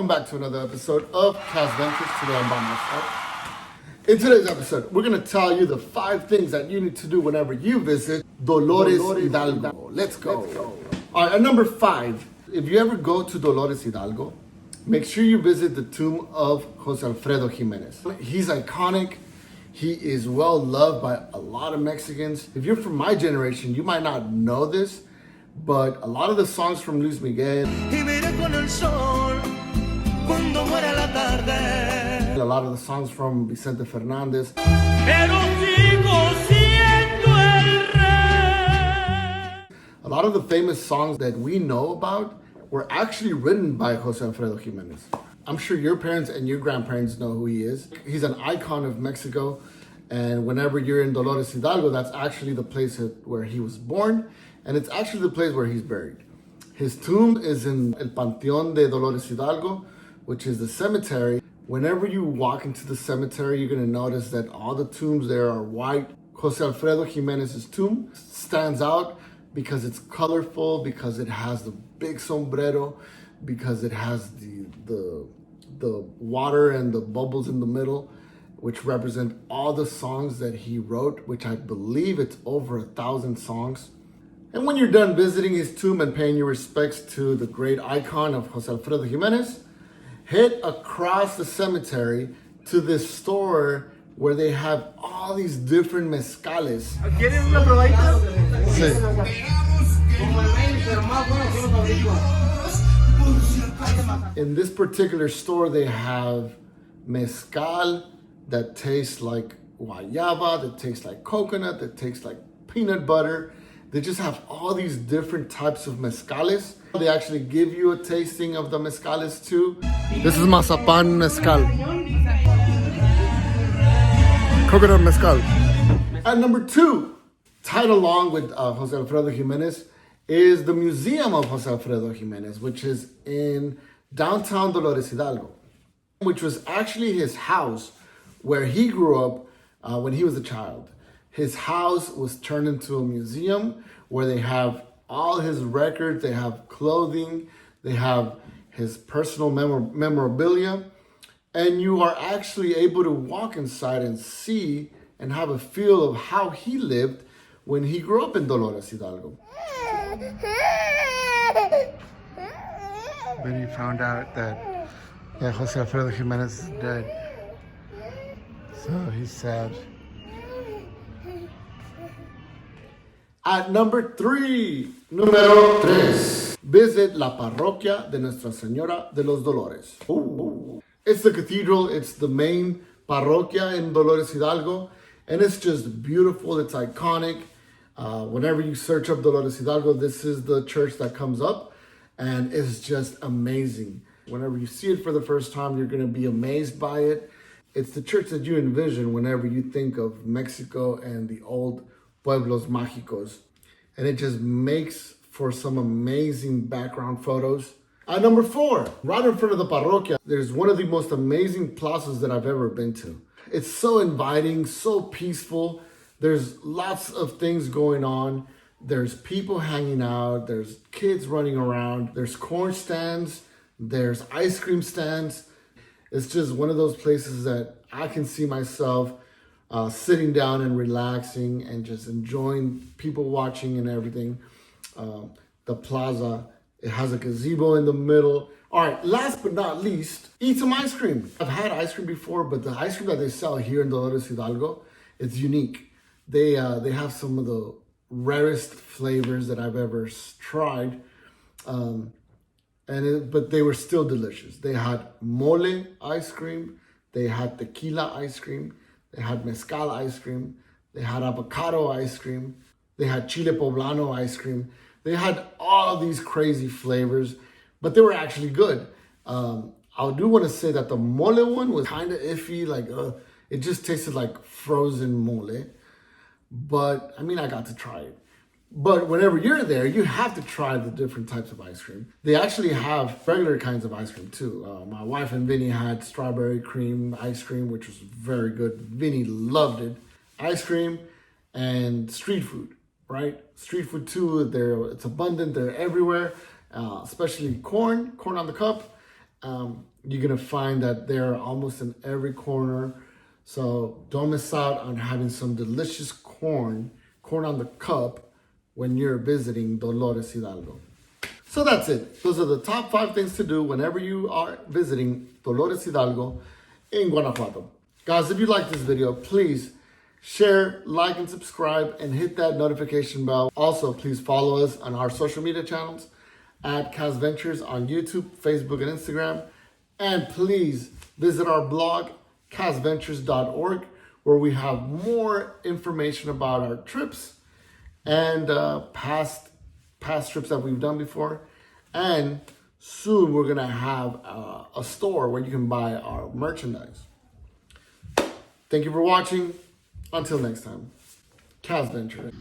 welcome back to another episode of KASVENTURES. Today I'm by myself. In today's episode, we're going to tell you the 5 things that you need to do whenever you visit Dolores Hidalgo. Let's go. All right, at number 5, if you ever go to Dolores Hidalgo, make sure you visit the tomb of Jose Alfredo Jimenez. He's iconic. He is well loved by a lot of Mexicans. If you're from my generation, you might not know this, but a lot of the songs from Luis Miguel, a lot of the songs from Vicente Fernandez, a lot of the famous songs that we know about were actually written by Jose Alfredo Jimenez. I'm sure your parents and your grandparents know who he is. He's an icon of Mexico, and whenever you're in Dolores Hidalgo, that's actually the place where he was born, and it's actually the place where he's buried. His tomb is in El Panteón de Dolores Hidalgo, which is the cemetery. Whenever you walk into the cemetery, you're gonna notice that all the tombs there are white. Jose Alfredo Jimenez's tomb stands out because it's colorful, because it has the big sombrero, because it has the water and the bubbles in the middle, which represent all the songs that he wrote, which I believe it's over 1,000 songs. And when you're done visiting his tomb and paying your respects to the great icon of Jose Alfredo Jimenez, head across the cemetery to this store where they have all these different mezcales. ¿Quieren una probadita? Sí. In this particular store, they have mezcal that tastes like guayaba, that tastes like coconut, that tastes like peanut butter. They just have all these different types of mezcales. They actually give you a tasting of the mezcales too. This is mazapan mezcal. Coconut mezcal. At number 2, tied along with Jose Alfredo Jimenez, is the Museum of Jose Alfredo Jimenez, which is in downtown Dolores Hidalgo, which was actually his house where he grew up when he was a child. His house was turned into a museum where they have all his records, they have clothing, they have his personal memorabilia, and you are actually able to walk inside and see and have a feel of how he lived when he grew up in Dolores Hidalgo. When he found out that Jose Alfredo Jimenez is dead, so he's sad. At number 3, número 3, visit la parroquia de Nuestra Señora de los Dolores. Ooh. It's the cathedral, it's the main parroquia in Dolores Hidalgo, and it's just beautiful, it's iconic. Whenever you search up Dolores Hidalgo, this is the church that comes up, and it's just amazing. Whenever you see it for the first time, you're gonna be amazed by it. It's the church that you envision whenever you think of Mexico and the old pueblos magicos. And it just makes for some amazing background photos. At number 4, right in front of the parroquia, there's one of the most amazing plazas that I've ever been to. It's so inviting, so peaceful. There's lots of things going on. There's people hanging out. There's kids running around. There's corn stands. There's ice cream stands. It's just one of those places that I can see myself sitting down and relaxing and just enjoying people watching and everything. The plaza, it has a gazebo in the middle. All right, last but not least, eat some ice cream. I've had ice cream before, but the ice cream that they sell here in Dolores Hidalgo, it's unique. They have some of the rarest flavors that I've ever tried, but they were still delicious. They had mole ice cream, they had tequila ice cream, they had mezcal ice cream, they had avocado ice cream, they had chile poblano ice cream. They had all these crazy flavors, but they were actually good. I do want to say that the mole one was kind of iffy, like it just tasted like frozen mole. But I mean, I got to try it. But whenever you're there, you have to try the different types of ice cream. They actually have regular kinds of ice cream too. My wife and Vinny had strawberry cream ice cream, which was very good. Vinny loved it. Ice cream and street food, right? Street food too, it's abundant, they're everywhere, especially corn on the cup. You're gonna find that they're almost in every corner. So don't miss out on having some delicious corn on the cup when you're visiting Dolores Hidalgo. So that's it. Those are the top 5 things to do whenever you are visiting Dolores Hidalgo in Guanajuato. Guys, if you like this video, please share, like, and subscribe, and hit that notification bell. Also, please follow us on our social media channels at KASVENTURES on YouTube, Facebook, and Instagram. And please visit our blog, KASVENTURES.org, where we have more information about our trips and past trips that we've done before. And soon we're gonna have a store where you can buy our merchandise. Thank you for watching. Until next time, KASVENTURES.